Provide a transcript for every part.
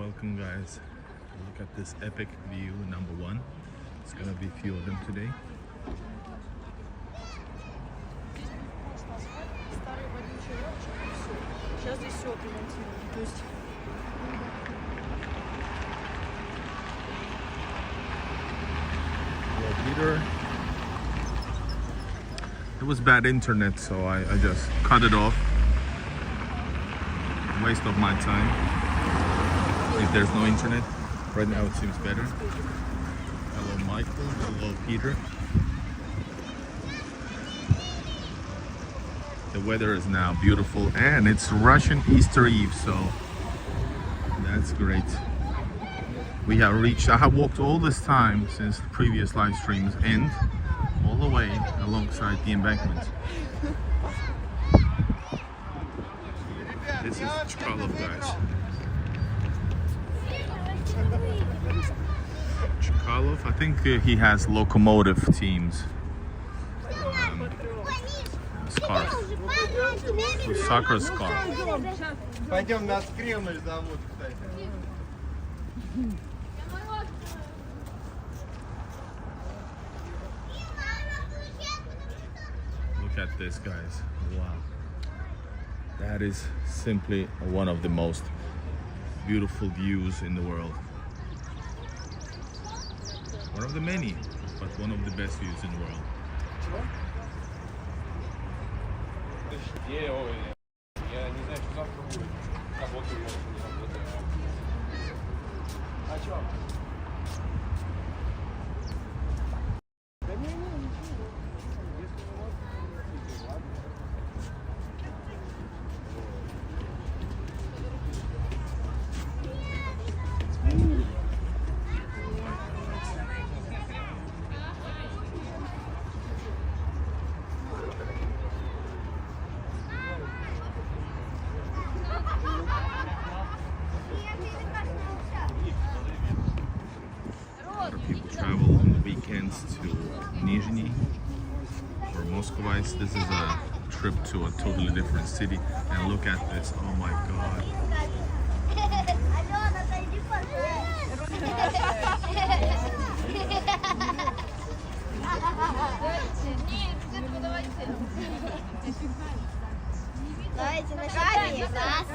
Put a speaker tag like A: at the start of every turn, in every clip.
A: welcome guys. Look at this epic view, number one. It's gonna be a few of them today. Well, Peter, it was bad internet, so I just cut it off. Waste of my time. If there's no internet, right now it seems better. Hello Michael, hello Peter. The weather is now beautiful and it's Russian Easter Eve, so that's great. We have reached, I have walked all this time since the previous live streams end, all the way alongside the embankment. This is Chkalov, guys. Chkalov, I think he has locomotive teams. Scarf. Soccer scarf.
B: Пойдем нас Кремль зовут, кстати.
A: Look at this, guys. Wow. That is simply one of the most beautiful views in the world. One of the many, but one of the best views in the world.
B: Я не знаю, что завтра будет. Работаю, может, не работаю. А чё? Да не, ничего. Если не можешь, ладно.
A: People travel on the weekends to Nizhny or Moscovites. This is a trip to a totally different city. And look at this, oh my god.
C: Давайте начнем. Раз,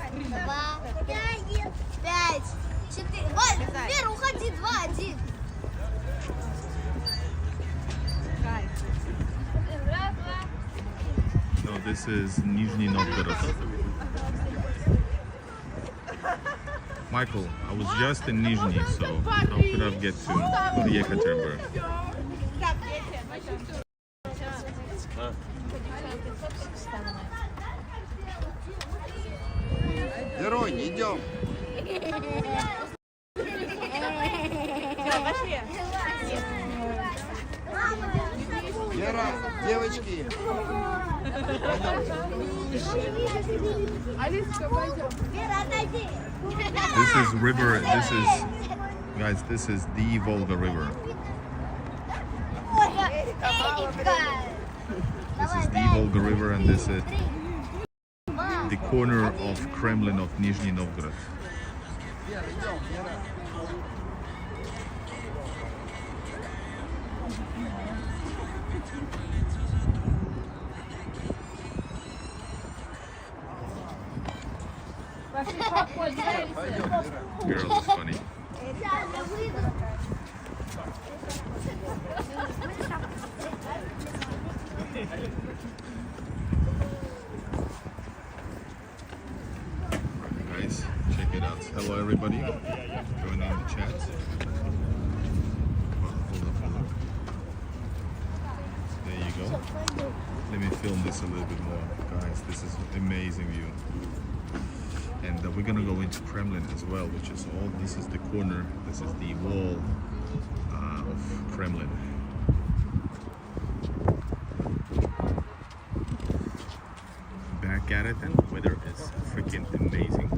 C: два, пять, четыре. Вера, уходи, 2-1.
A: No, this is Nizhny Novgorod. Michael, I was just in Nizhny, so how could I get to Yekaterinburg?
B: Герои, идем. Вера, девочки.
A: This is river, guys, this is the Volga River. This is the Volga River and this is the corner of Kremlin of Nizhny Novgorod. Girl is funny. Guys, check it out. Hello everybody. Join in the chat. Hold up. There you go. Let me film this a little bit more. Guys, this is an amazing view. And we're gonna go into Kremlin as well, which is all, this is the corner, this is the wall of Kremlin. Back at it, and the weather is freaking amazing.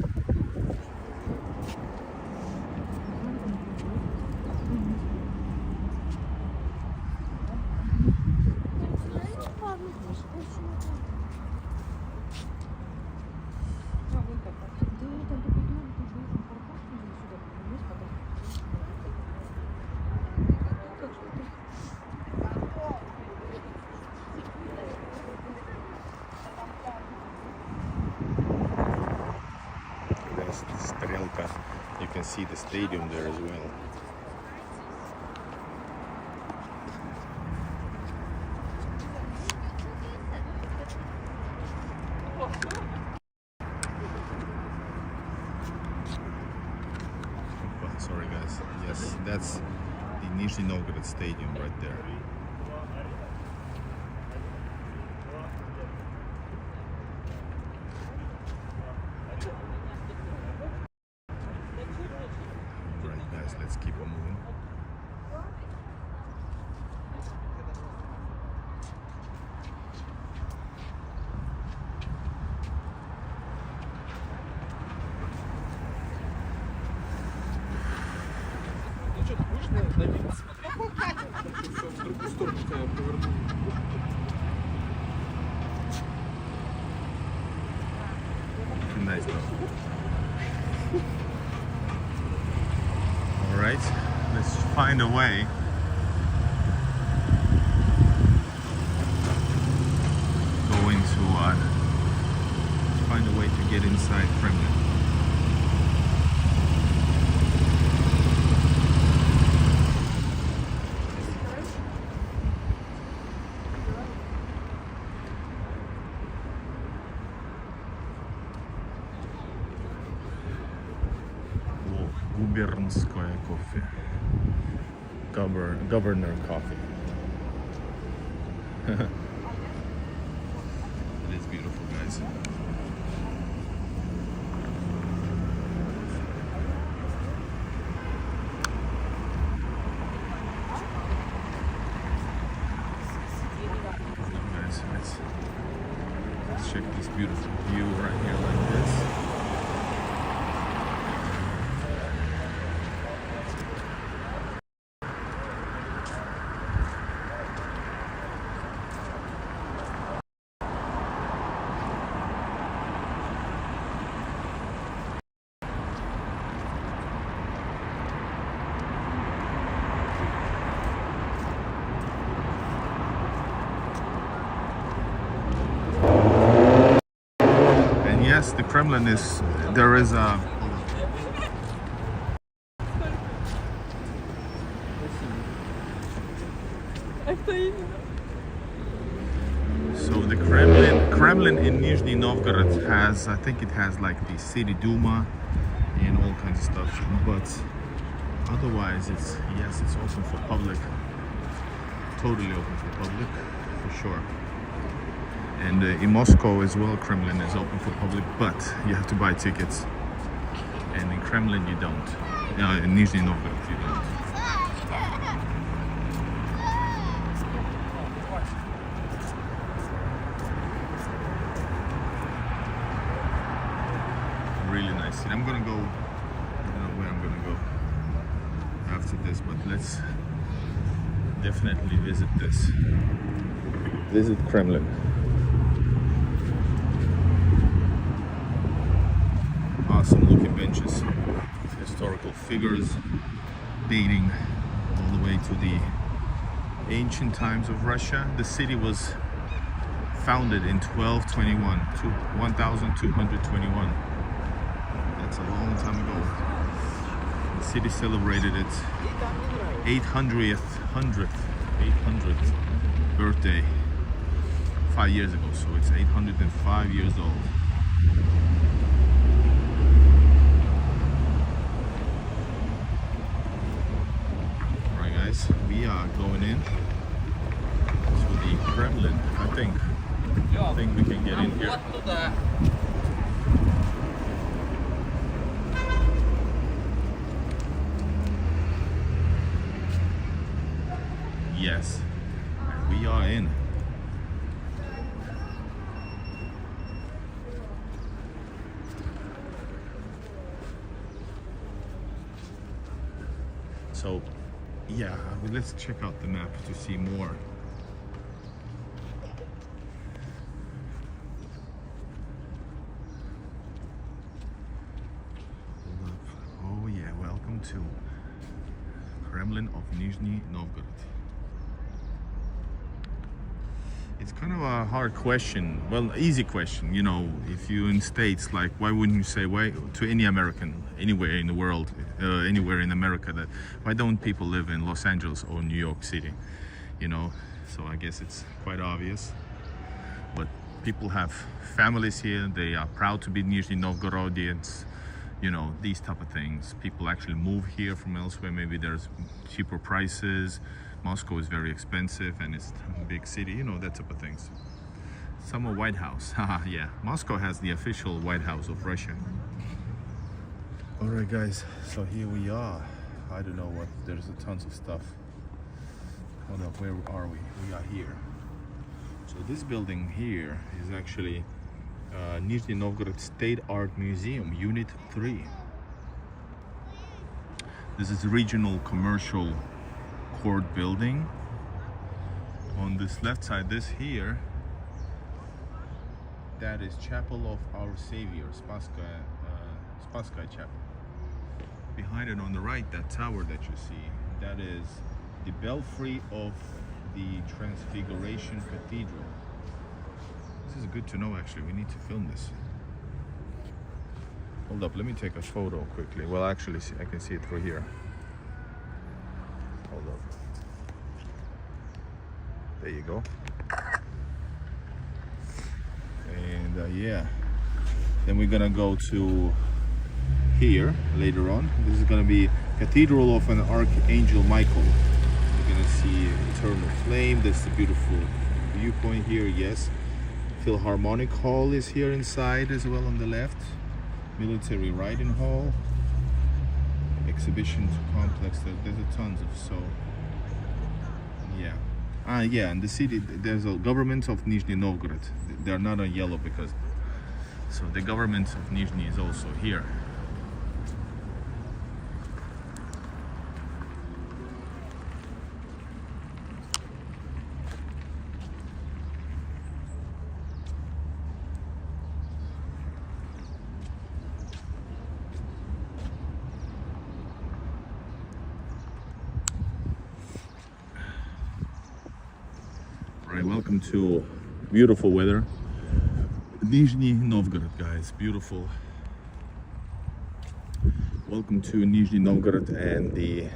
A: see the stadium there as well. Oh, sorry guys. Yes, that's the Nizhny Novgorod stadium right there. Right guys, let's keep on moving.
B: Ну что, вышло, на вид смотри. Все, в другую сторону тебя повернул.
A: Nice though. All right, let's find a way. Going to find a way to get inside Kremlin. Губернское кофе. Governor coffee. It is beautiful, guys. Guys, let's check this beautiful view right here like this. Yes, the Kremlin is, there is a, so the Kremlin in Nizhny Novgorod has, I think it has like the city Duma and all kinds of stuff, but otherwise it's, yes, it's open for public, totally open for public, for sure. And in Moscow as well, Kremlin is open for public, but you have to buy tickets. And in Kremlin you don't. In Nizhny Novgorod you don't. Really nice city. I'm gonna go, I don't know where I'm gonna go after this, but let's definitely visit this. Visit Kremlin. Awesome looking benches, historical figures dating all the way to the ancient times of Russia. The city was founded in 1221 to 1221. That's a long time ago. The city celebrated its 800th birthday 5 years ago, so it's 805 years old. We are going in to the Kremlin. I think we can get in here. Yes, we are in. So yeah, let's check out the map to see more. Oh yeah, welcome to Kremlin of Nizhny Novgorod. It It's kind of a hard question. Well, easy question. You know, if you in States, like, why wouldn't you say why to any American anywhere in the world, anywhere in America, that why don't people live in Los Angeles or New York City? You know, so I guess it's quite obvious. But people have families here. They are proud to be Nizhny Novgorodians. You know, these type of things. People actually move here from elsewhere. Maybe there's cheaper prices. Moscow is very expensive and it's a big city, you know, that type of things. Summer White House. Haha, yeah. Moscow has the official White House of Russia. All right, guys. So here we are. I don't know what. There's a tons of stuff. Hold up. Where are we? We are here. So this building here is actually Nizhny Novgorod State Art Museum, Unit 3. This is regional commercial court building. On this left side, this here, that is Chapel of Our Savior, Spasskaya Chapel. Behind it on the right, that tower that you see, that is the belfry of the Transfiguration Cathedral. This is good to know, actually. We need to film this. Hold up, let me take a photo quickly. Well, actually, I can see it through here. Hold up. There you go. And yeah, then we're gonna go to here later on. This is gonna be Cathedral of an Archangel Michael. You're gonna see eternal flame. That's the beautiful viewpoint here. Yes, Philharmonic Hall is here inside as well on the left. Military Riding Hall, exhibition complex. There's a tons of, so yeah. Yeah, and the city, there's a government of Nizhny Novgorod. They're not on yellow because, so the government of Nizhny is also here. Right, welcome to beautiful weather. Nizhny Novgorod, guys, beautiful. Welcome to Nizhny Novgorod and the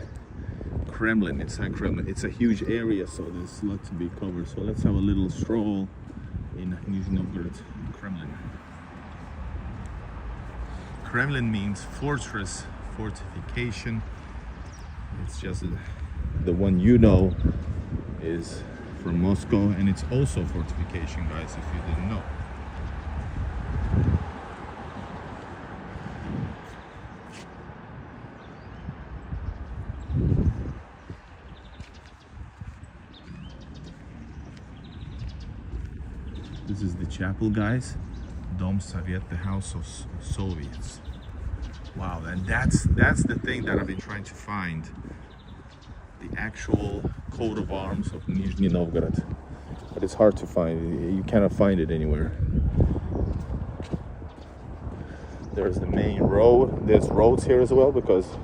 A: Kremlin, inside Kremlin. It's a huge area, so there's a lot to be covered. So let's have a little stroll in Nizhny Novgorod Kremlin. Kremlin means fortress, fortification. It's just the one you know is from Moscow, and it's also fortification, guys, if you didn't know. This is the chapel, guys. Dom Soviet, the House of Soviets. Wow, and that's the thing that I've been trying to find. The actual coat of arms of Nizhny Novgorod, but it's hard to find. You cannot find it anywhere. There's the main road. There's roads here as well because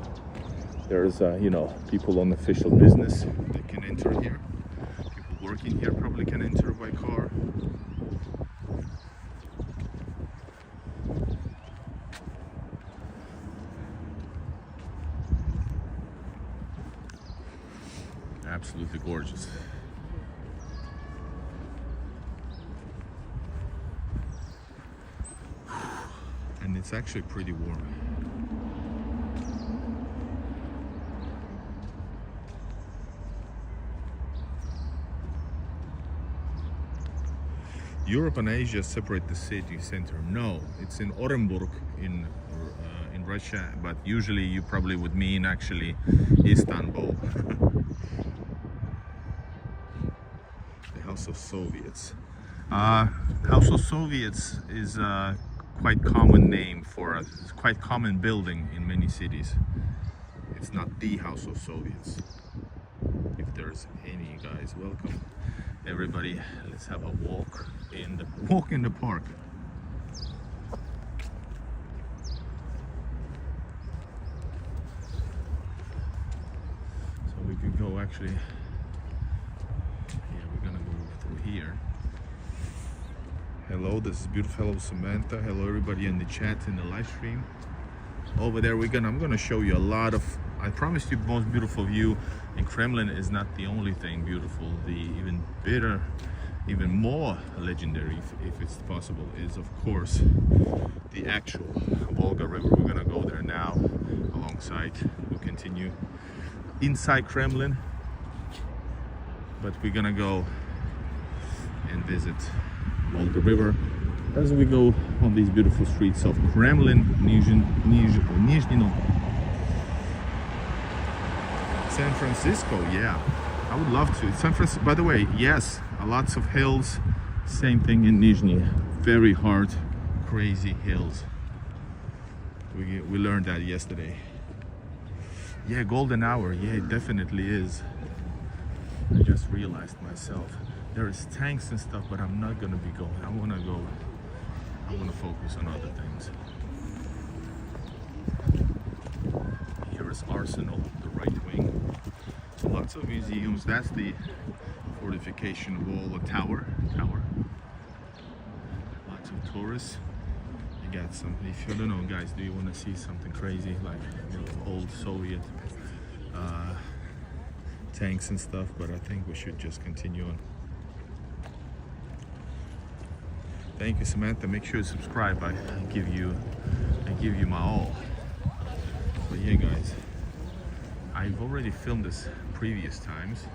A: there's you know, people on official business that can enter here. People working here probably can enter by car. Absolutely gorgeous. And it's actually pretty warm. Europe and Asia separate the city center. No, it's in Orenburg in Russia, but usually you probably would mean actually Istanbul. House of Soviets. House of Soviets is a quite common name for us. It's quite common building in many cities. It's not the House of Soviets. If there's any, guys, welcome everybody. Let's have a walk in the park. So we could go actually. Here. Hello, this is beautiful. Hello, Samantha. Hello, everybody in the chat, in the live stream. Over there, I'm gonna show you a lot of, I promised you the most beautiful view, and Kremlin is not the only thing beautiful. The even more legendary, if it's possible, is of course the actual Volga River. We're gonna go there now alongside. We'll continue inside Kremlin, but we're gonna go and visit Volga River as we go on these beautiful streets of Kremlin, Nizhny Novgorod. San Francisco, yeah, I would love to. San Francisco, by the way, yes, lots of hills. Same thing in Nizhny, very hard, crazy hills. We learned that yesterday. Yeah, golden hour. Yeah, it definitely is. I just realized myself. There is tanks and stuff, but I'm not gonna be going. I wanna focus on other things. Here is Arsenal, the right wing. Lots of museums. That's the fortification wall, a tower. Lots of tourists. You got some. If you don't know, guys, do you want to see something crazy like old Soviet tanks and stuff? But I think we should just continue on. Thank you, Samantha. Make sure you subscribe. I give you my all. But yeah, guys, I've already filmed this previous times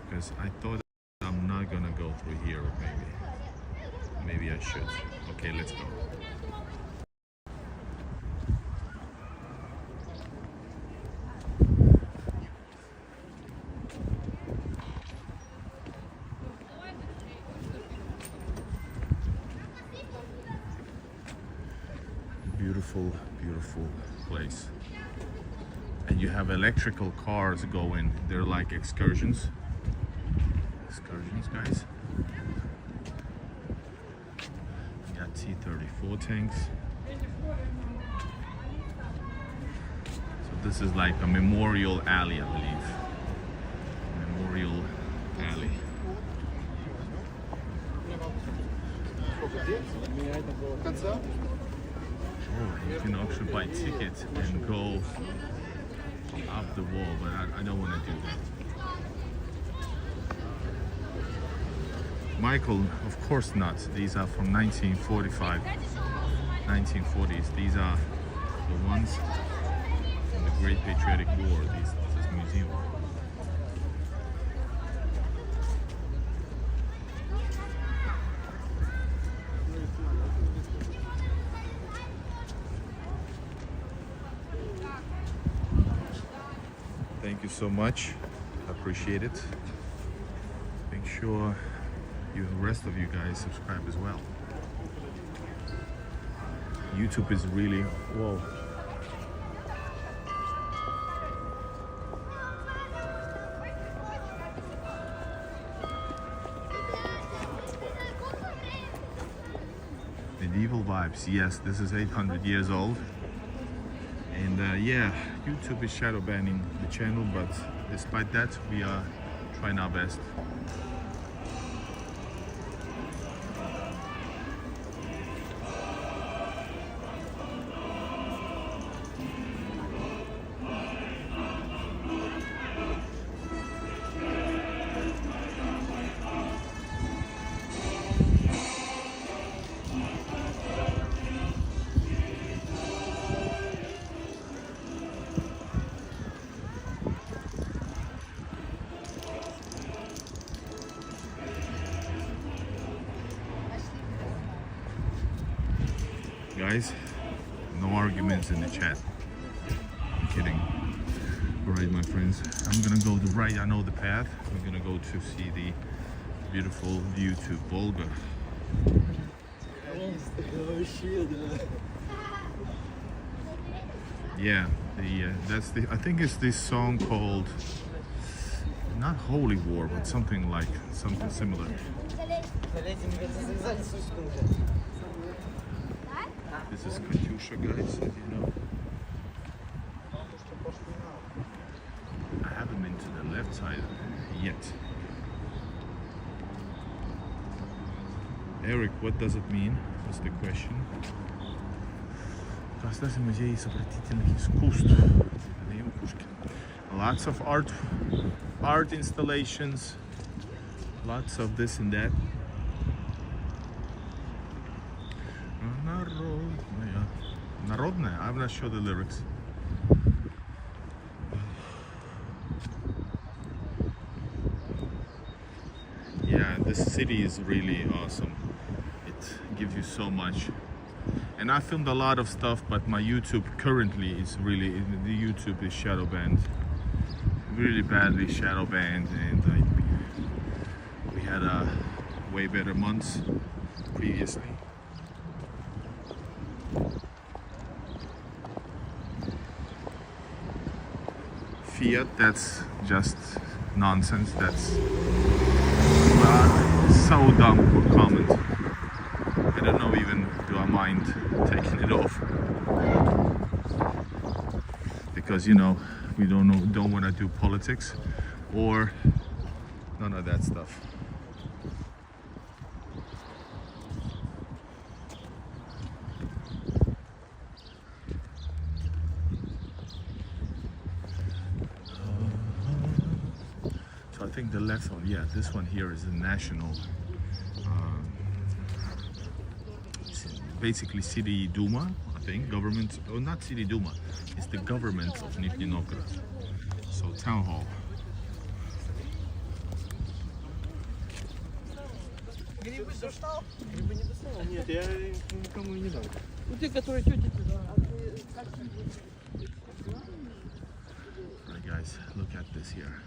A: because I thought I'm not gonna go through here. Maybe I should. Okay, let's go. Beautiful place. And you have electrical cars going. They're like excursions, guys. You got T-34 tanks. So this is like a memorial alley, I believe. Memorial alley. Oh, you can actually buy tickets and go up the wall, but I don't want to do that. Michael, of course not. These are from 1945, 1940s. These are the ones from the Great Patriotic War. This museum. Thank you so much. I appreciate it. Make sure the rest of you guys subscribe as well. YouTube is really whoa. Medieval vibes. Yes, this is 800 years old. And yeah, YouTube is shadow banning the channel, but despite that, we are trying our best. Guys, no arguments in the chat. I'm kidding. Alright, my friends, I'm gonna go the right. I know the path. We're gonna go to see the beautiful view to Volga. Yeah, I think it's this song called not Holy War, but something similar. This is Katyusha, guys, as you know. I haven't been to the left side yet. Eric, what does it mean? What's the question? Государственный музей изобразительных искусств. Lots of art installations, lots of this and that. Народная? I'm not sure the lyrics. Yeah, this city is really awesome. It gives you so much. And I filmed a lot of stuff, but my YouTube currently is really, the YouTube is shadow banned. Really badly shadow banned, and we had way better months previously. Fiat, that's just nonsense. That's so dumb comment. I don't know even, do I mind taking it off? Because, you know, we don't want to do politics or none of that stuff. So I think the left one, yeah, this one here is a national, basically City Duma, I think, government, or not City Duma, it's the government of Nizhny Novgorod. So town hall.
B: Грибы достал? Грибы не достал? Нет, я никому не дал. Ну те, которые тете туда.
A: Alright guys, look at this here.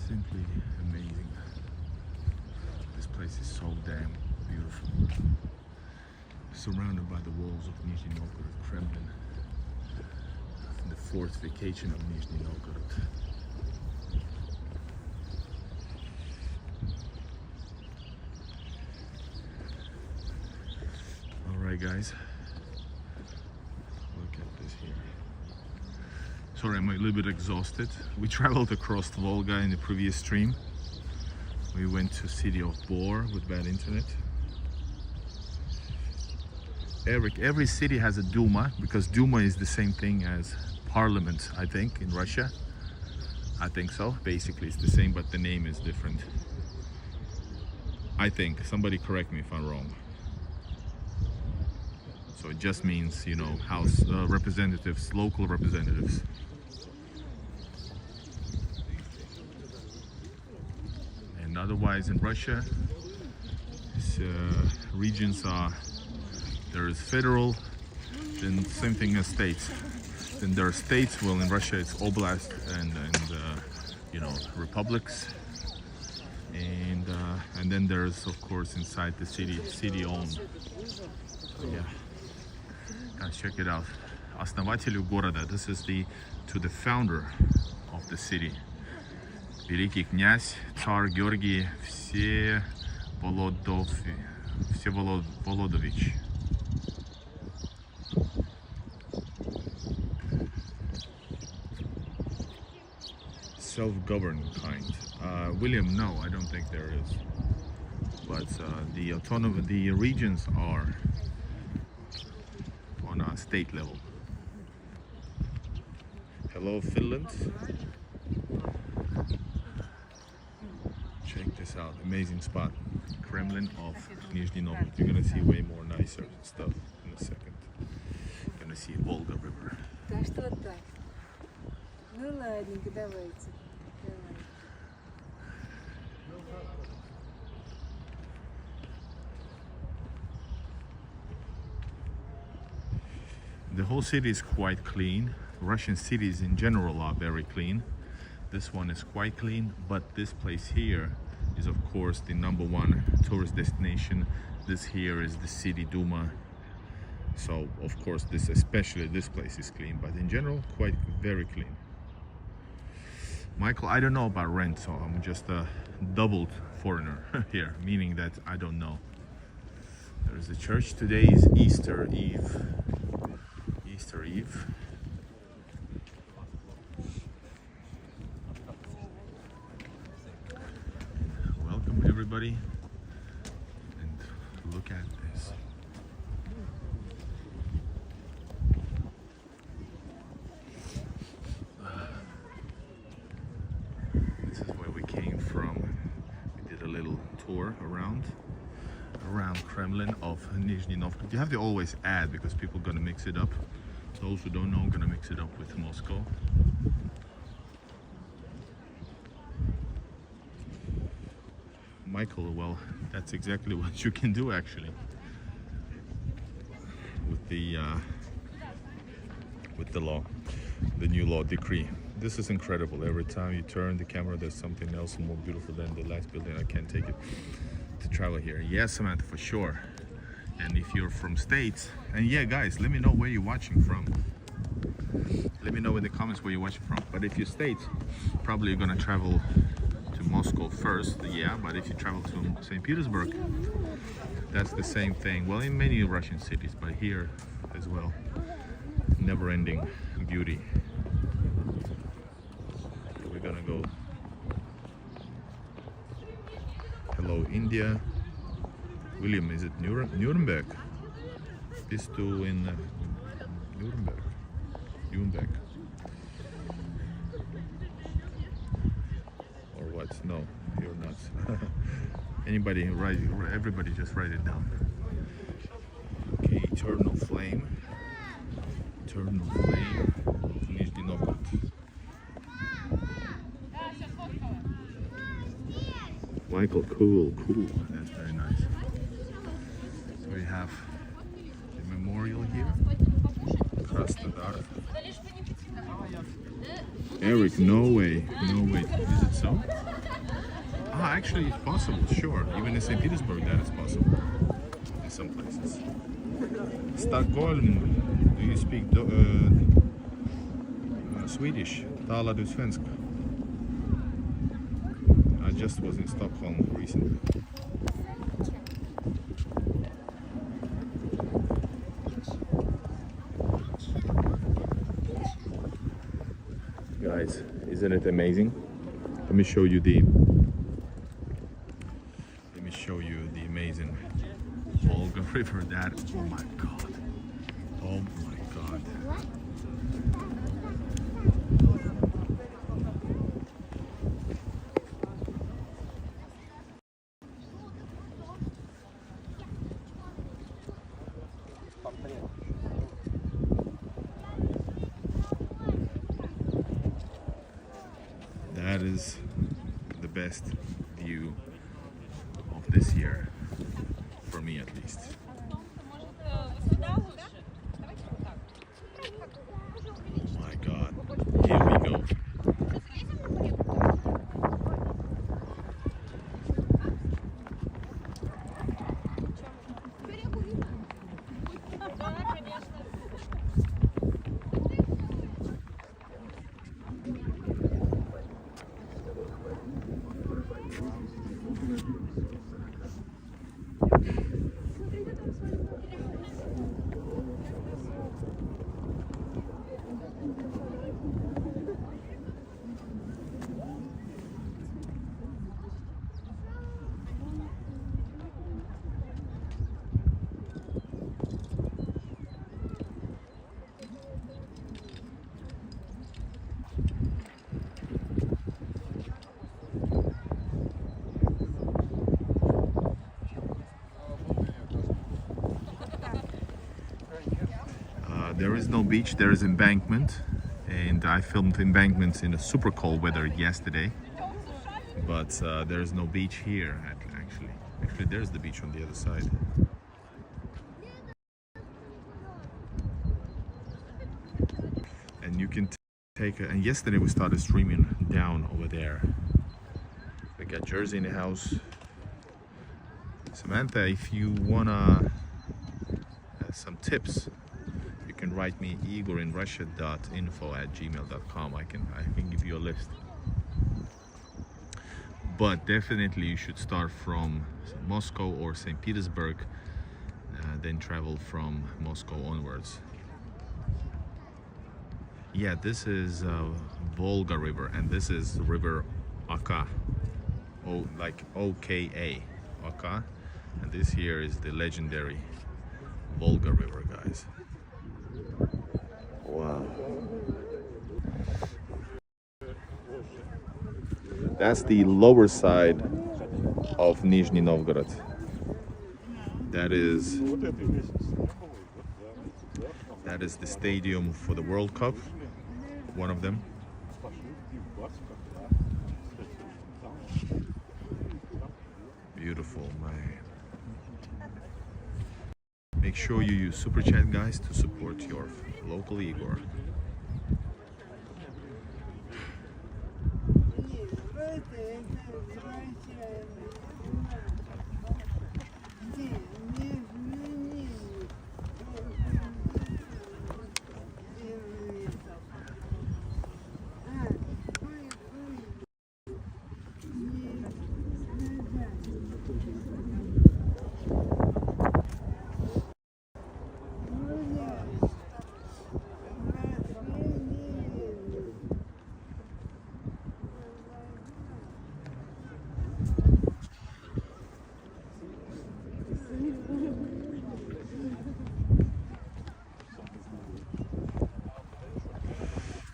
A: Simply amazing. This place is so damn beautiful. Surrounded by the walls of Nizhny Novgorod Kremlin. The fourth vacation of Nizhny Novgorod. Alright guys, look at this here. Sorry, I'm a little bit exhausted. We traveled across the Volga in the previous stream. We went to city of Bor with bad internet. Eric, every city has a Duma, because Duma is the same thing as parliament, I think, in Russia. I think so. Basically, it's the same, but the name is different. I think. Somebody correct me if I'm wrong. So it just means, you know, house representatives, local representatives. And otherwise in Russia, regions are, there is federal, then same thing as states. Then there are states, well in Russia it's oblast and you know, republics. And then there's of course inside the city owned. Yeah. Guys, check it out. Основателю города. This is to the founder of the city. Великий князь, царь Георгий Всеволодович. Self-governed kind. William, no, I don't think there is. But the regions are on a state level. Hello, Finland. Check this out, amazing spot. Kremlin of Nizhny Novgorod. You're gonna see way more nicer stuff in a second. You're gonna see Volga River.
D: Так что вот так. Ну ладненько, давайте.
A: The whole city is quite clean. Russian cities in general are very clean. This one is quite clean, but this place here is of course the #1 tourist destination. This here is the city Duma. So of course especially this place is clean, but in general quite very clean. Michael, I don't know about rent, so I'm just a doubled foreigner here, meaning that I don't know. There's the church. Today is Easter Eve. Easter Eve. everybody. And look at this. This is where we came from. We did a little tour around Kremlin of Nizhny Novgorod. You have to always add because people are gonna mix it up. Those who don't know, gonna mix it up with Moscow. Michael, well, that's exactly what you can do actually with the law, the new law decree. This is incredible. Every time you turn the camera, there's something else more beautiful than the last building. I can't take it to travel here. Yes, Samantha, for sure. And if you're from States, and yeah, guys, let me know where you're watching from. Let me know in the comments where you're watching from. But if you're States, probably you're gonna travel to Moscow first, yeah. But if you travel to St. Petersburg, that's the same thing. Well, in many Russian cities, but here as well. Never-ending beauty. So we're gonna go. Hello, India. William, is it Nuremberg? Bist du in Nuremberg? Nuremberg. Or what? No, you're not. Anybody write? Everybody just write it down. Okay, eternal flame. Eternal flame. Nizhny Novgorod. Michael, cool. That's very nice. So we have the memorial here. Krasnodar. Eric, no way. Is it so? Ah, actually, it's possible. Sure, even in St. Petersburg, that is possible. In some places. Stockholm. Do you speak Swedish? Talar du svenska? I just was in Stockholm recently. Guys, isn't it amazing? Let me show you the amazing Volga River. That, oh my god. Oh my god. That is the best view of this year, for me at least. Oh my god, here we go. There is no beach, there is embankment, and I filmed embankments in a super cold weather yesterday, but there is no beach here actually there's the beach on the other side. And you can take and yesterday we started streaming down over there. We got Jersey in the house. Samantha, if you wanna some tips, you can write me igorinrussia.info@gmail.com. I can give you a list. But definitely you should start from Moscow or St. Petersburg, then travel from Moscow onwards. Yeah, this is Volga River, and this is River Oka. like OKA, okay? And this here is the legendary Volga River, guys. Wow. That's the lower side of Nizhny Novgorod. That is the stadium for the World Cup, one of them. Beautiful, man. Make sure you use Super Chat, guys, to support your local Igor.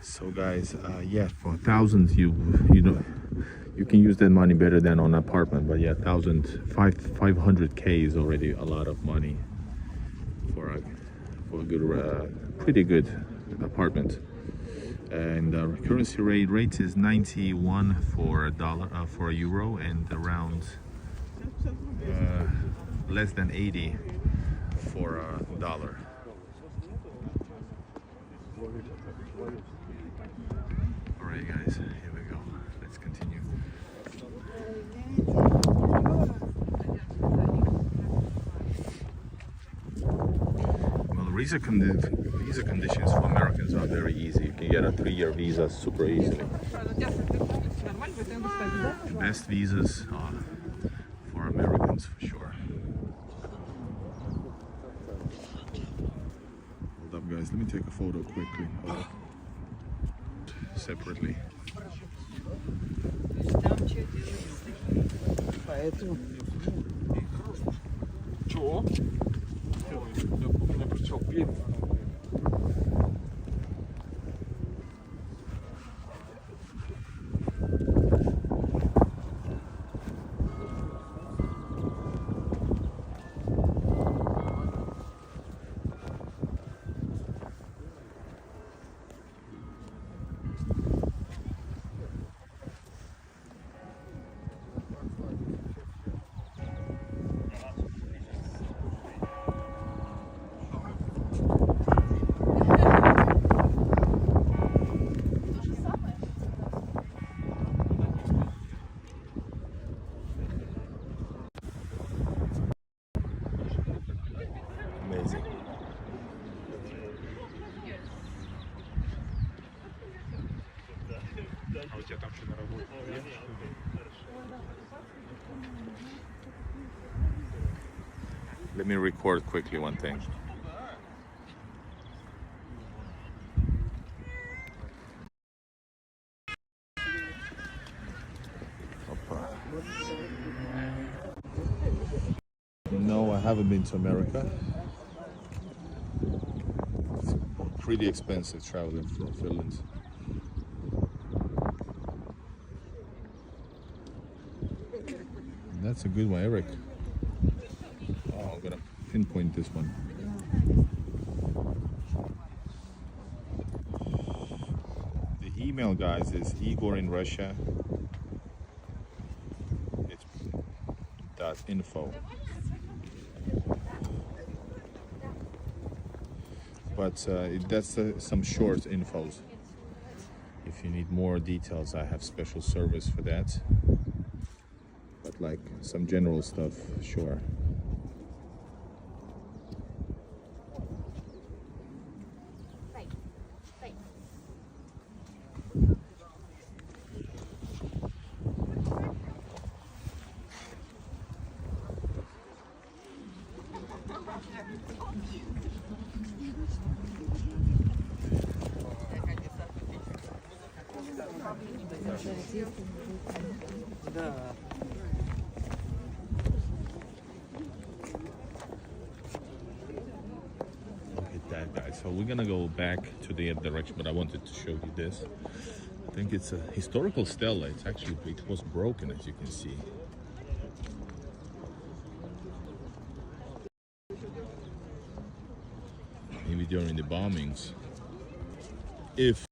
A: So guys, yeah, for 1,000 you know you can use that money better than on an apartment, but yeah, 500K is already a lot of money for a good pretty good apartment. And the currency rate is 91 for a dollar, for a euro, and around less than 80 for a dollar. Alright guys, here we go. Let's continue. Well, visa conditions for Americans are very easy. You can get a 3-year visa super easily. The best visas are for Americans for sure. Hold up guys, let me take a photo quickly. Separately.
B: Чего? Я прочел плен.
A: Amazing.
B: А у тебя там что на работе?
A: Let me record quickly one thing. No, I haven't been to America. It's pretty expensive traveling from Finland. That's a good one, Eric. Oh, I'm gonna pinpoint this one. The email, guys, is Igor in Russia. It's .info. But that's some short infos. If you need more details, I have special service for that. But like some general stuff, sure.
B: Да.
A: So we're gonna go back to the other direction, but I wanted to show you this. I think it's a historical stela. It's actually, it was broken, as you can see. Maybe during the bombings, if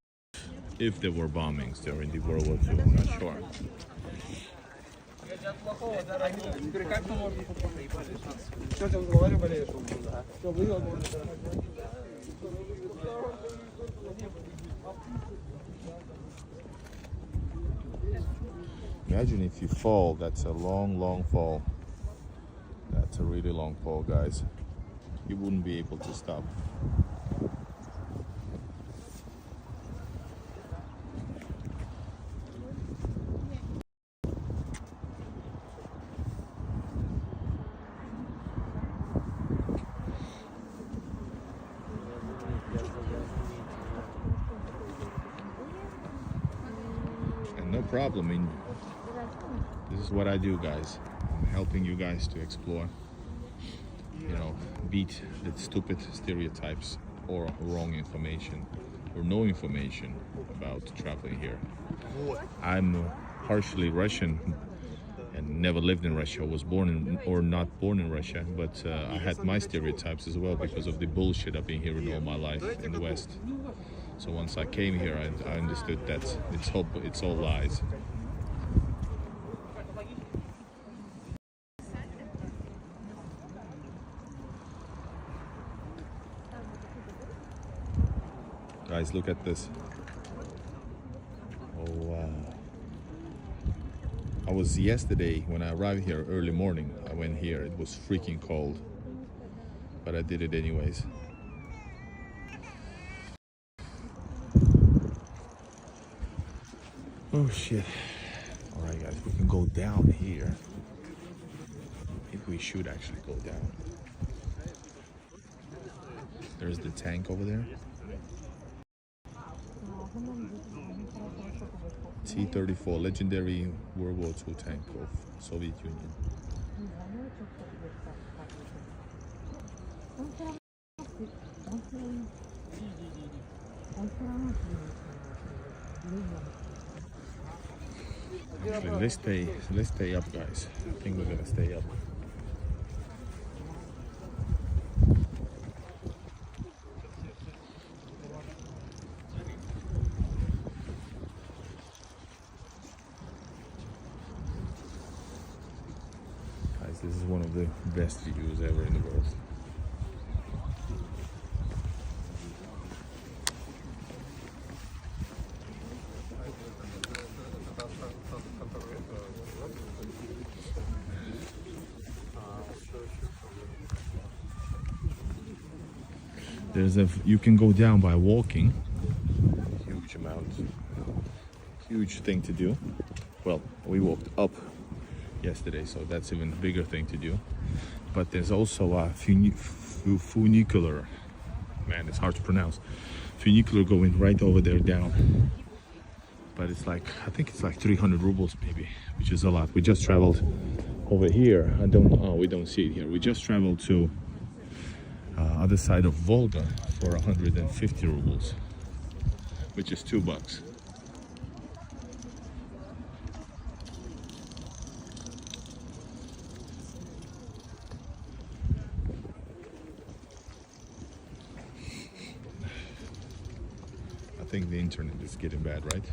A: there were bombings during the World War II, I'm not sure. Imagine if you fall. That's a long fall. That's a really long fall, guys. You wouldn't be able to stop. And no problem. I mean, this is what I do, guys. I'm helping you guys to explore. You know, beat the stupid stereotypes or wrong information or no information about traveling here. I'm partially Russian and never lived in Russia. I was born in, or not born in Russia, but I had my stereotypes as well because of the bullshit I've been hearing all my life in the West. So once I came here, I understood that it's all lies. Guys, look at this. Oh wow. I was yesterday when I arrived here early morning. I went here. It was freaking cold, but I did it anyways. Oh shit. All right, guys, we can go down here. If we should actually go down. There's the tank over there. T-34, legendary World War II tank of Soviet Union. Actually, let's stay up, guys. I think we're gonna stay up. This is one of the best views ever in the world. You can go down by walking. Huge amount. Huge thing to do. Well, we walked up yesterday, so that's even bigger thing to do. But there's also a funicular, man, it's hard to pronounce, funicular going right over there down, but it's like, I think it's like 300 rubles maybe, which is a lot. We just traveled over here. We don't see it here. We just traveled to other side of Volga for 150 rubles, which is $2. I think the internet is getting bad, right?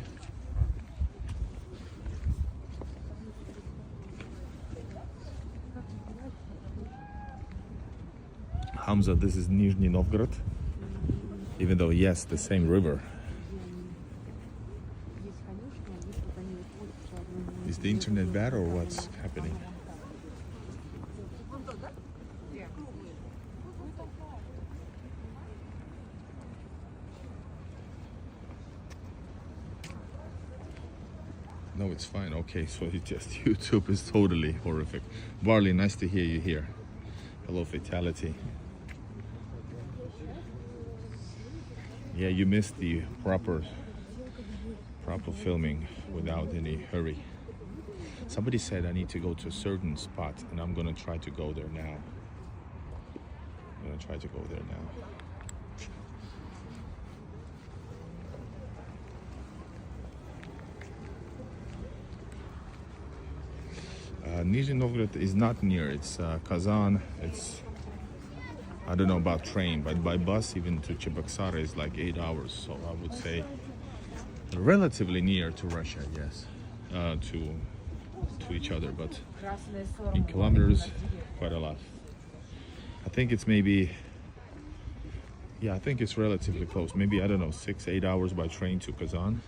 A: Hamza, this is Nizhny Novgorod. Even though, yes, the same river. Is the internet bad or what's happening? No, it's fine. Okay, so it's just YouTube is totally horrific. Barley, nice to hear you here. Hello, Fatality. Yeah, you missed the proper filming without any hurry. Somebody said I need to go to a certain spot, and I'm gonna try to go there now. I'm gonna try to go there now. Nizhny Novgorod is not near. It's Kazan. It's, I don't know about train, but by bus even to Cheboksary is like 8 hours. So I would say relatively near to Russia, yes, to each other, but in kilometers, quite a lot. I think it's maybe, yeah, I think it's relatively close. Maybe, I don't know, 6-8 hours by train to Kazan.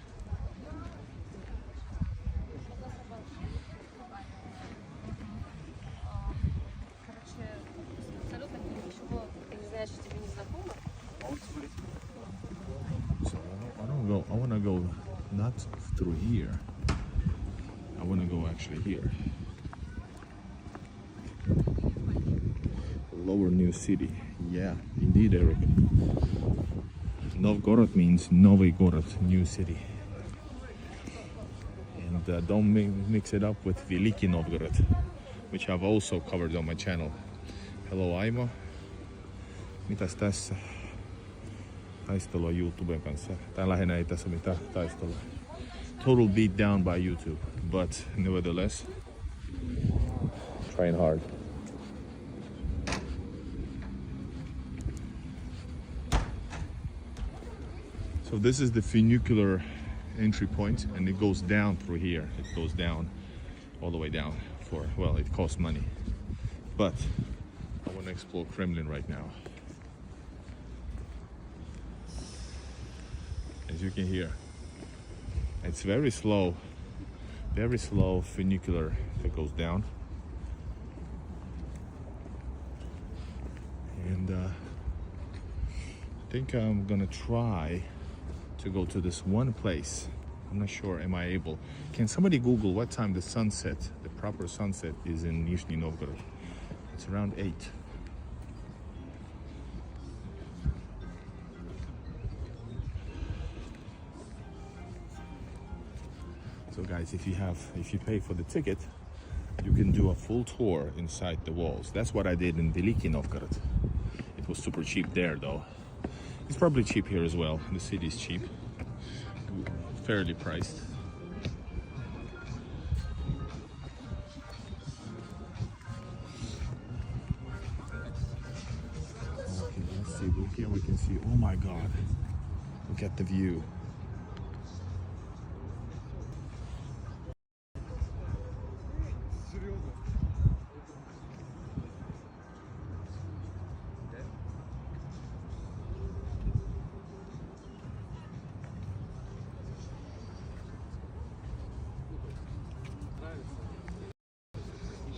A: I want to go not through here. I want to go actually here. Lower New City. Yeah, indeed, Eric. Novgorod means Novy Gorod, new city. And don't mix it up with Veliki Novgorod, which I've also covered on my channel. Hello, Aimo. Mitäs tässä? Taistelua YouTuben kanssa. Tai lähinnä ei tässä mitään taistelua. Total beat down by YouTube, but nevertheless, trying hard. So this is the funicular entry point, and it goes down through here. It goes down, all the way down for, well, it costs money. But I want to explore Kremlin right now. As you can hear, it's very slow funicular that goes down. And I think I'm gonna try to go to this one place. I'm not sure, am I able? Can somebody Google what time the sunset, the proper sunset is in Nizhny Novgorod? It's around 8. So guys, if you pay for the ticket, you can do a full tour inside the walls. That's what I did in Veliki Novgorod. It was super cheap there though. It's probably cheap here as well. The city is cheap, fairly priced. Okay, let's see. Here we can see. Oh my God! Look at the view.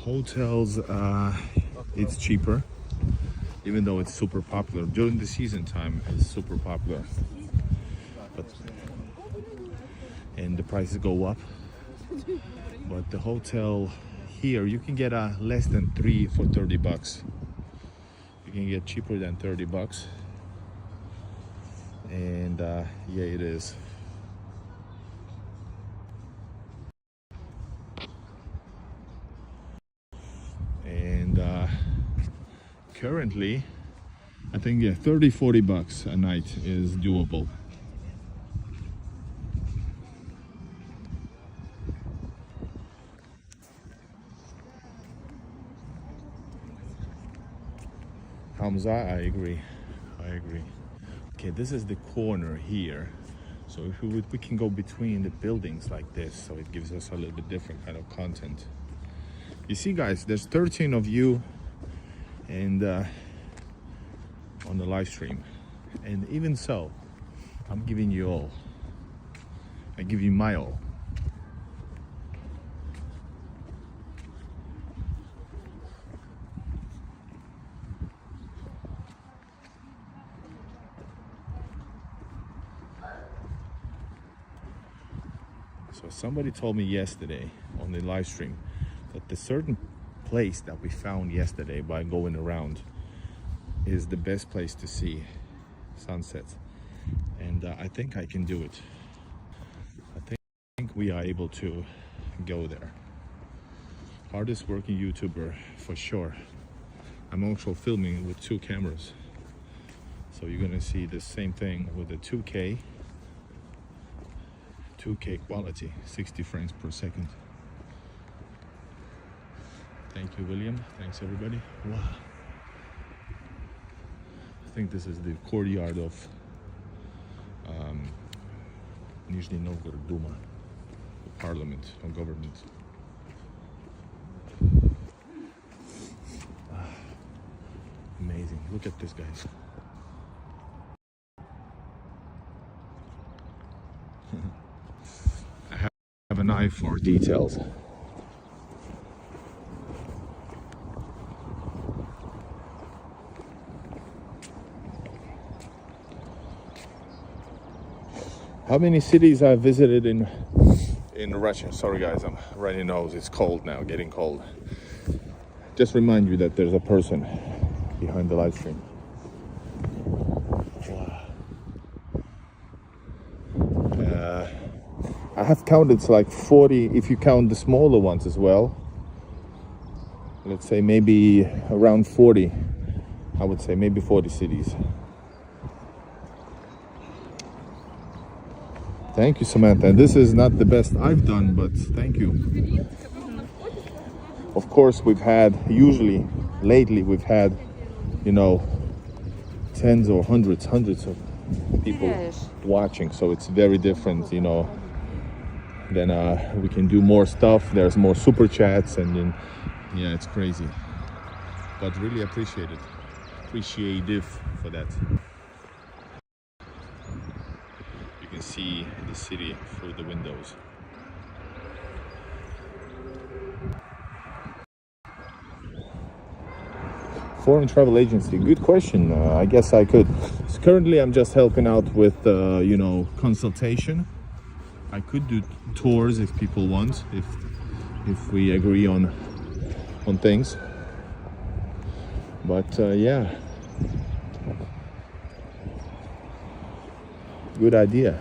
A: Hotels, it's cheaper, even though it's super popular. During the season time, it's super popular. And the prices go up. But the hotel here, you can get less than 3 for 30 bucks. You can get cheaper than 30 bucks. And yeah, it is. Currently, I think, yeah, 30-40 bucks a night is doable. Hamza, I agree. Okay, this is the corner here. So if we can go between the buildings like this, so it gives us a little bit different kind of content. You see, guys, there's 13 of you and on the live stream, and even so, I'm giving you all. I give you my all. So somebody told me yesterday on the live stream that the certain place that we found yesterday by going around is the best place to see sunsets, and I think I can do it. I think we are able to go there. Hardest working YouTuber for sure. I'm also filming with 2 cameras, so you're gonna see the same thing with the 2K quality, 60 frames per second. Thank you, William. Thanks, everybody. Wow. I think this is the courtyard of Nizhny Novgorod Duma, the parliament or government. Amazing. Look at this, guys. I have an eye for details. How many cities I visited in Russia? Sorry guys, I'm running nose. It's cold now, getting cold. Just remind you that there's a person behind the live stream. I have counted, it's like 40 if you count the smaller ones as well. Let's say maybe around 40. I would say maybe 40 cities. Thank you, Samantha. This is not the best I've done, but thank you. Of course, we've had, lately we've had, you know, tens or hundreds of people watching. So it's very different, you know. Then we can do more stuff. There's more super chats, and then, yeah, it's crazy. But really appreciate it. Appreciative for that. See the city through the windows. Foreign travel agency, good question. I guess I could. So currently I'm just helping out with you know, consultation. I could do tours if people want, if we agree on things. But yeah, good idea.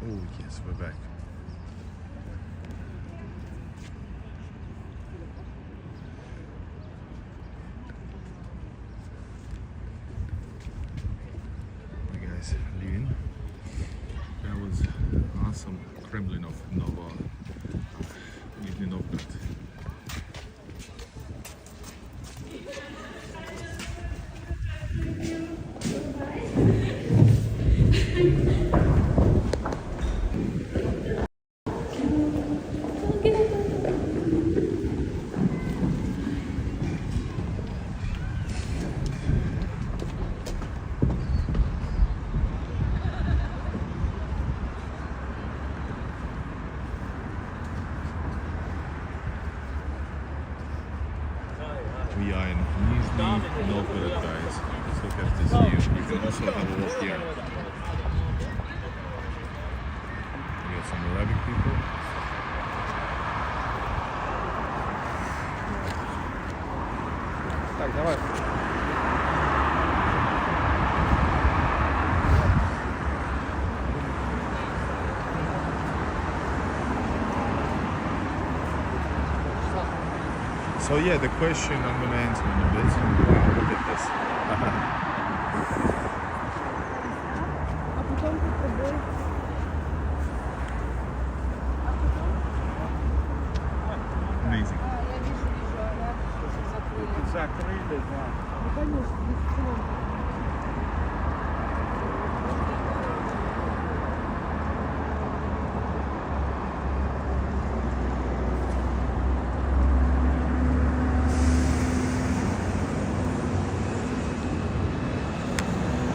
A: Oh yes, we're back. Hi guys, leaving. That was awesome. Kremlin of Nizhny Novgorod. We are in Nizhny Novgorod, guys. Let's look at this view. You can also have a look here. We got some Arabic people.
B: Так, давай.
A: So yeah, the question I'm gonna answer in a bit. Wow, look at this.
D: А потом под тобой.
A: Amazing.
D: Я вижу, она закрыли.
B: Закрыли, да.
D: Ну, конечно, без слов.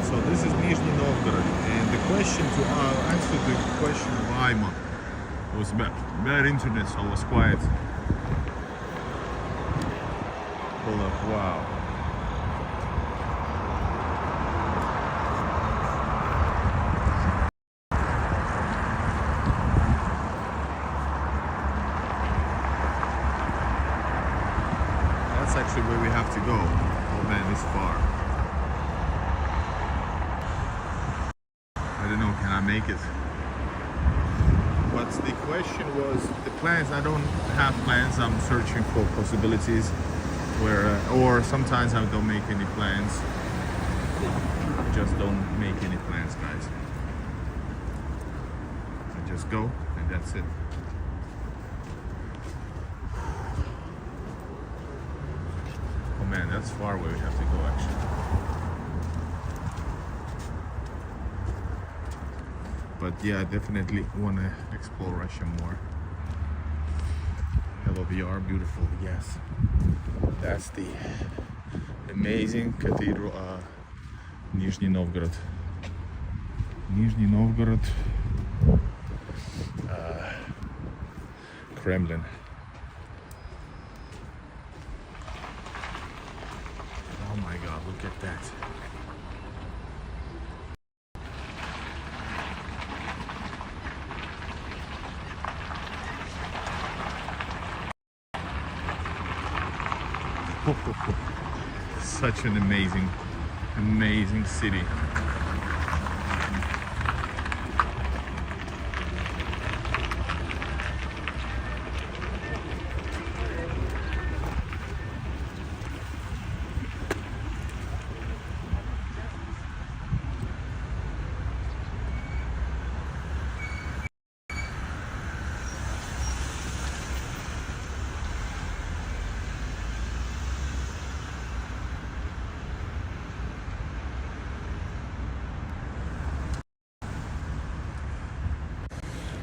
A: So this is Nizhny Novgorod, and the question to answer the question why was bad internet, so I was quiet. Hold up, wow. That's actually where we have to go. Oh man, it's far. I don't know, can I make it? But the question was the plans. I don't have plans. I'm searching for possibilities where, or sometimes I don't make any plans. Just don't make any plans, guys. I just go and that's it. Oh man, that's far where we have to go actually. But yeah, I definitely want to explore Russia more. Hello VR, beautiful, yes. That's the amazing cathedral, Nizhny Novgorod. Nizhny Novgorod Kremlin. Oh my god, look at that. Such an amazing city.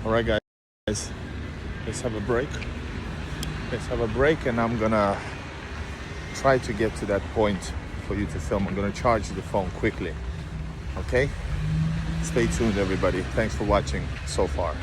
A: All right, guys, let's have a break. And I'm gonna try to get to that point for you to film. I'm gonna charge the phone quickly. Okay? Stay tuned, everybody. Thanks for watching so far.